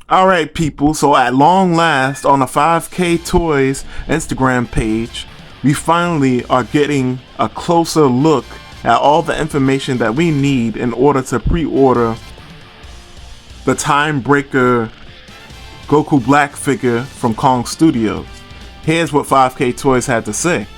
Alright people, so at long last on the 5K Toys Instagram page, we finally are getting a closer look at all the information that we need in order to pre-order the Time Breaker Goku Black figure from Kong Studios. Here's what 5K Toys had to say.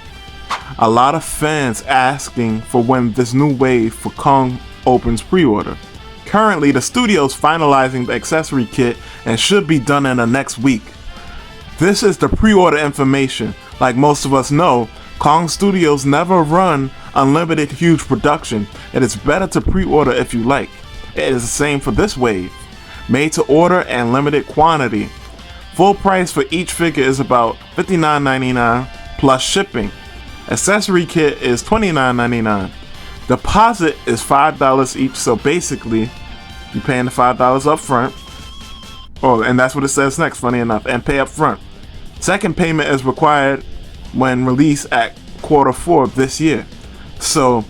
A lot of fans asking for when this new wave for Kong opens pre-order. Currently, the studio's finalizing the accessory kit and should be done in the next week. This is the pre-order information. Like most of us know, Kong Studios never run unlimited huge production. It is better to pre-order if you like. It is the same for this wave. Made to order and limited quantity. Full price for each figure is about $59.99 plus shipping. Accessory kit is $29.99. Deposit is $5 each, so basically you're paying the $5 up front. Oh, and that's what it says next, funny enough, and pay up front. Second payment is required when released at Q4 of this year. So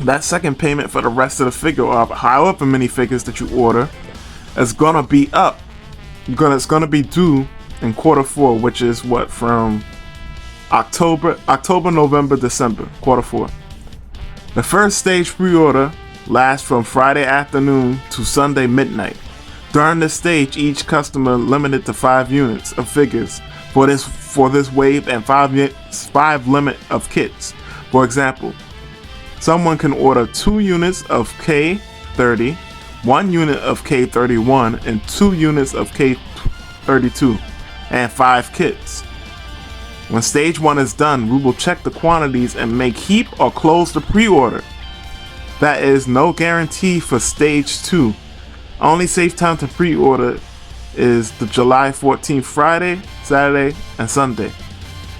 that second payment for the rest of the figure, or however many figures that you order, is gonna be up. It's gonna be due in Q4, which is what, from October, November, December, Q4. The first stage pre-order lasts from Friday afternoon to Sunday midnight. During this stage, each customer limited to 5 units of figures for this wave and 5 limit of kits. For example, someone can order 2 units of K30, 1 unit of K31, and 2 units of K32, and 5 kits. When stage 1 is done, we will check the quantities and may keep or close the pre-order. That is no guarantee for stage 2. Only safe time to pre-order is the July 14th Friday, Saturday, and Sunday.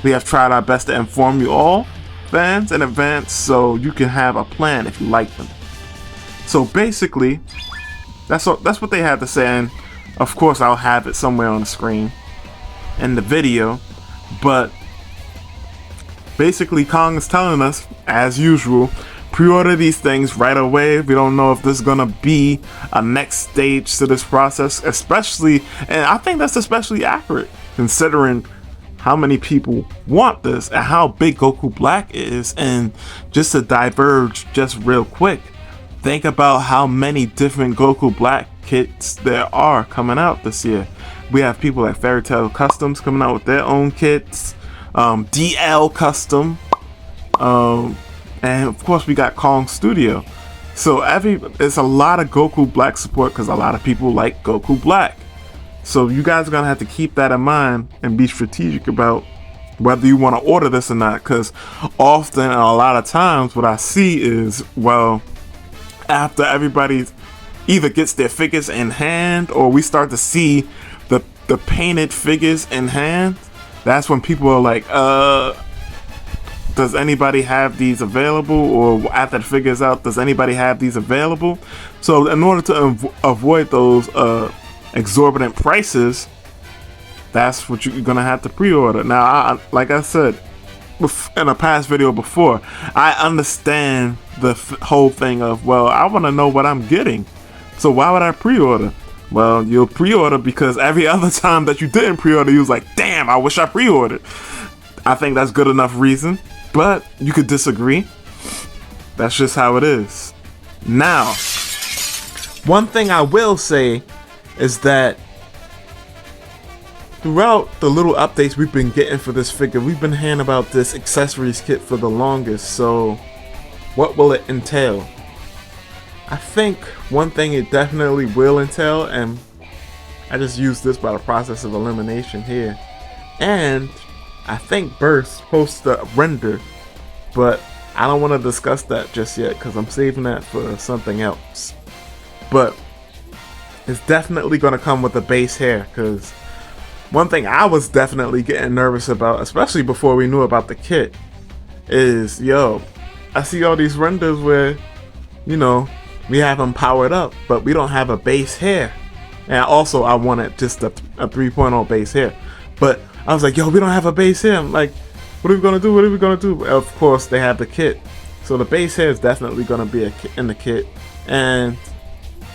We have tried our best to inform you all, fans, in advance so you can have a plan if you like them. So basically, that's what they had to say, and of course I'll have it somewhere on the screen in the video. But basically, Kong is telling us, as usual, pre-order these things right away. We don't know if this is gonna be a next stage to this process, especially, and I think that's especially accurate considering how many people want this and how big Goku Black is. And just to diverge just real quick, think about how many different Goku Black kits there are coming out this year. We have people like Fairy Tail Customs coming out with their own kits, DL Custom, and of course we got Kong Studio. So it's a lot of Goku Black support because a lot of people like Goku Black. So you guys are gonna have to keep that in mind and be strategic about whether you want to order this or not. Because often, and a lot of times, what I see is, well, after everybody either gets their figures in hand or we start to see the painted figures in hand, that's when people are like, does anybody have these available? Or after the figure's out, does anybody have these available? So in order to avoid those exorbitant prices, that's what you're gonna have to pre-order. Now, like I said in a past video before, I understand the whole thing of, well, I want to know what I'm getting, so why would I pre-order? Well, you'll pre-order because every other time that you didn't pre-order, you was like, damn, I wish I pre-ordered. I think that's good enough reason, but you could disagree. That's just how it is. Now, one thing I will say is that throughout the little updates we've been getting for this figure, we've been hearing about this accessories kit for the longest. So what will it entail? I think one thing it definitely will entail, and I just used this by the process of elimination here, and I think Burst supposed to render, but I don't want to discuss that just yet because I'm saving that for something else. But it's definitely going to come with a base hair, because one thing I was definitely getting nervous about, especially before we knew about the kit, is, yo, I see all these renders where, you know, we have them powered up, but we don't have a base hair. And also, I wanted just a 3.0 base hair. But I was like, yo, we don't have a base hair. I'm like, what are we going to do? What are we going to do? Of course, they have the kit. So the base hair is definitely going to be in the kit. And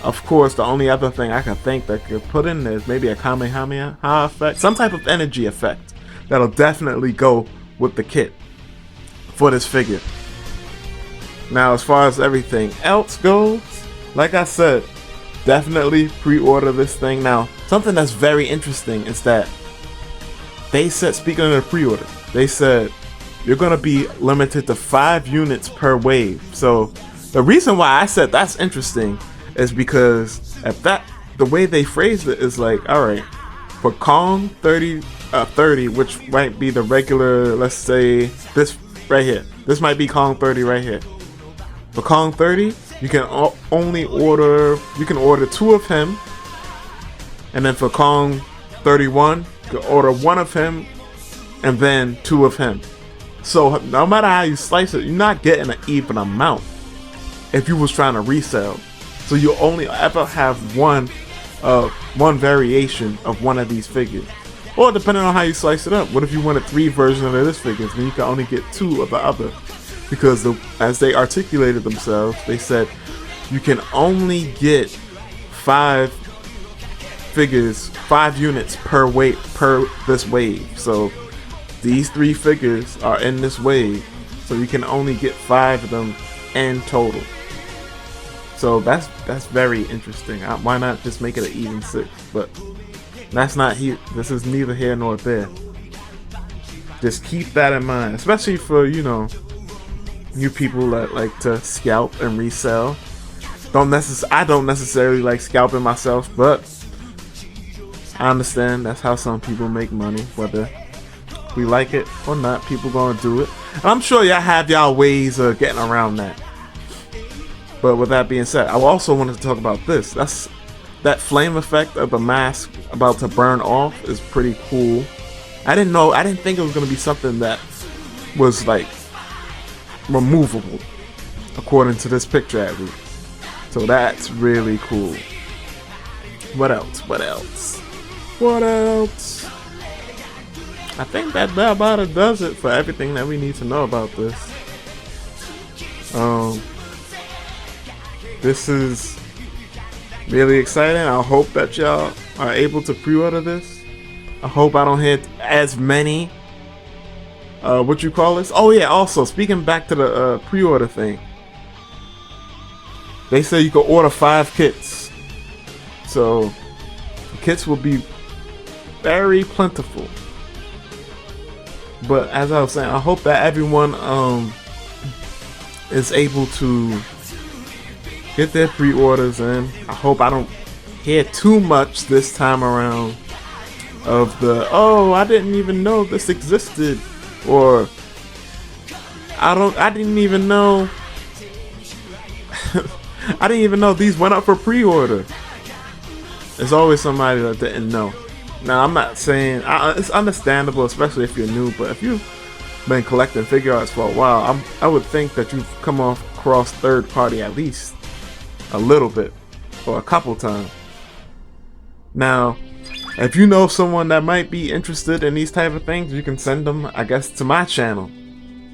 Of course, the only other thing I can think that could put in there is maybe a Kamehameha effect, some type of energy effect that'll definitely go with the kit for this figure. Now, as far as everything else goes, like I said, definitely pre-order this thing. Now, something that's very interesting is that they said, speaking of the pre-order, they said you're gonna be limited to 5 units per wave. So the reason why I said that's interesting is because the way they phrased it is like, all right, for Kong 30, which might be the regular, let's say this right here. This might be Kong 30 right here. For Kong 30, you can only order, you can order 2 of him, and then for Kong 31, you can order 1 of him, and then 2 of him. So no matter how you slice it, you're not getting an even amount if you was trying to resell. So you only ever have one variation of one of these figures. Or depending on how you slice it up, what if you wanted 3 versions of this figure? Then you can only get 2 of the other. Because as they articulated themselves, they said you can only get 5 figures, 5 units per this wave. So these 3 figures are in this wave, so you can only get 5 of them in total. So that's very interesting. Why not just make it an even 6? But that's not here. This is neither here nor there. Just keep that in mind, especially for, you know, you people that like to scalp and resell. I don't necessarily like scalping myself, but I understand that's how some people make money, whether we like it or not. People gonna do it, and I'm sure y'all have y'all ways of getting around that. But with that being said, I also wanted to talk about this. That flame effect of the mask about to burn off is pretty cool. I didn't think it was gonna be something that was like removable, according to this picture at least. So that's really cool. What else? I think that about it does it for everything that we need to know about this. This is really exciting. I hope that y'all are able to pre-order this. I hope I don't hit as many what you call this? Oh yeah, also speaking back to the pre-order thing, they say you can order 5 kits, so the kits will be very plentiful. But as I was saying, I hope that everyone is able to get their pre-orders in. I hope I don't hear too much this time around of the, oh, I didn't even know this existed, or I didn't even know I didn't even know these went up for pre-order. There's always somebody that didn't know. Now, I'm not saying it's understandable, especially if you're new, but if you've been collecting figure arts for a while, I would think that you've come across third party at least a little bit or a couple times. Now, if you know someone that might be interested in these type of things, you can send them, I guess, to my channel.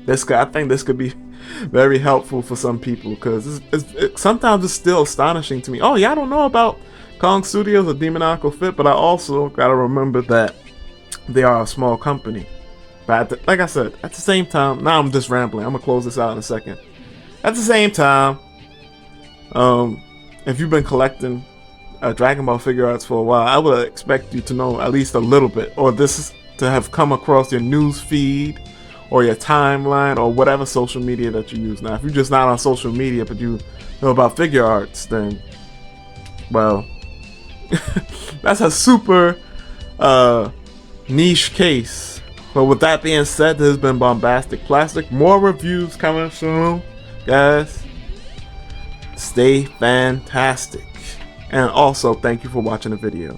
I think this could be very helpful for some people, because sometimes it's still astonishing to me. Oh yeah, I don't know about Kong Studios or Demoniacal Fit, but I also gotta remember that they are a small company. But like I said, at the same time, now I'm just rambling. I'm gonna close this out in a second. At the same time, if you've been collecting Dragon Ball figure arts for a while, I would expect you to know at least a little bit, or this to have come across your news feed or your timeline or whatever social media that you use. Now, if you're just not on social media but you know about figure arts, then, well, that's a super niche case. But with that being said, this has been Bombastic Plastic. More reviews coming soon, guys. Stay fantastic. And also, thank you for watching the video.